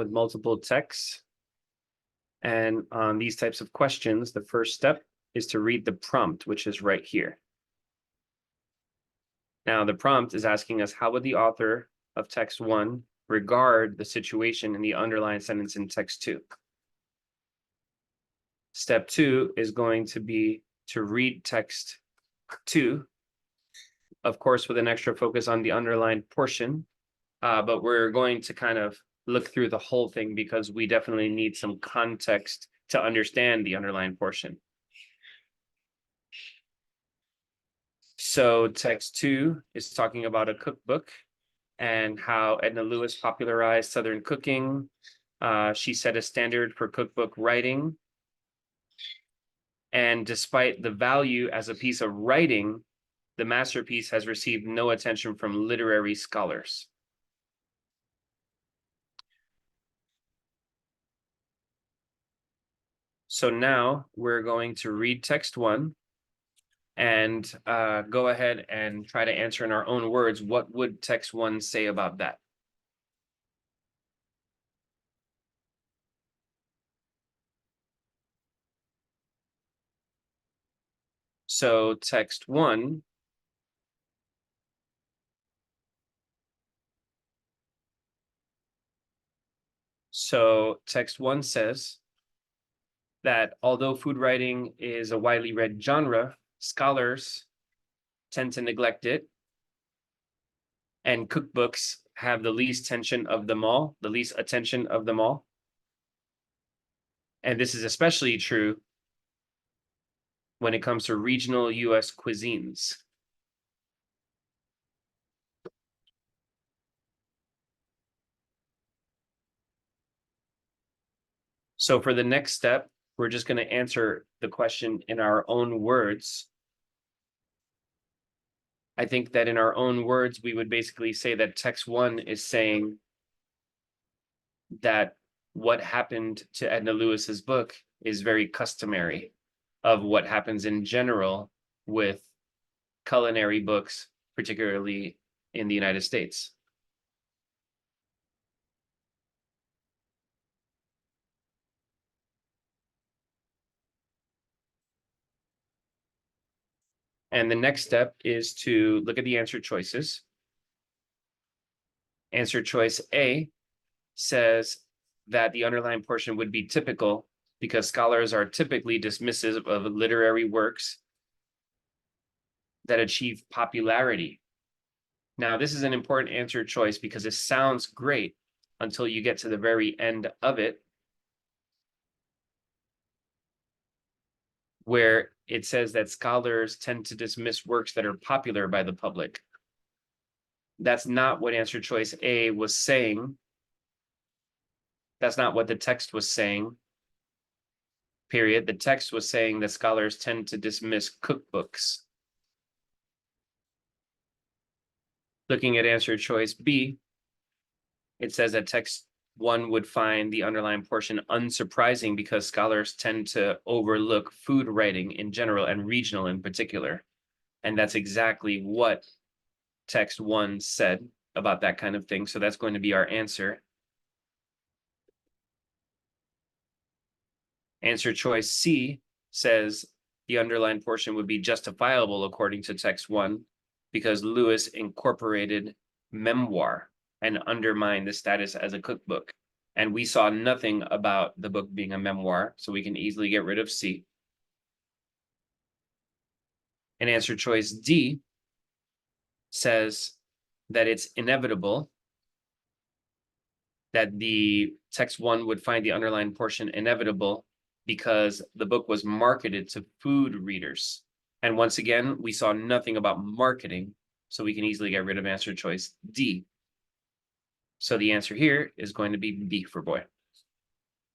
with multiple texts. And on these types of questions, the first step is to read the prompt, which is right here. Now, the prompt is asking us, how would the author of text 1 regard the situation in the underlined sentence in text 2? Step 2 is going to be to read text 2, of course, with an extra focus on the underlined portion, but we're going to kind of look through the whole thing because we definitely need some context to understand the underlined portion. So text 2 is talking about a cookbook and how Edna Lewis popularized Southern cooking. She set a standard for cookbook writing. And despite the value as a piece of writing, the masterpiece has received no attention from literary scholars. So now we're going to read text 1 and go ahead and try to answer in our own words, what would text 1 say about that? So text 1 says that although food writing is a widely read genre, scholars tend to neglect it, and cookbooks have the least attention of them all. And this is especially true when it comes to regional US cuisines. So for the next step, we're just going to answer the question in our own words. I think that in our own words, we would basically say that text 1 is saying that what happened to Edna Lewis's book is very customary of what happens in general with culinary books, particularly in the United States. And the next step is to look at the answer choices. Answer choice A says that the underlined portion would be typical because scholars are typically dismissive of literary works that achieve popularity. Now, this is an important answer choice because it sounds great until you get to the very end of it, where it says that scholars tend to dismiss works that are popular by the public. That's not what answer choice A was saying. That's not what the text was saying, period. The text was saying that scholars tend to dismiss cookbooks. Looking at answer choice B, it says that text 1 would find the underlined portion unsurprising because scholars tend to overlook food writing in general and regional in particular. And that's exactly what text 1 said about that kind of thing. So that's going to be our answer. Answer choice C says the underlined portion would be justifiable according to text 1 because Lewis incorporated memoir and undermined the status as a cookbook. And we saw nothing about the book being a memoir, so we can easily get rid of C. And answer choice D says that it's inevitable that the text 1 would find the underlined portion inevitable because the book was marketed to food readers. And once again, we saw nothing about marketing, so we can easily get rid of answer choice D. So the answer here is going to be B for boy.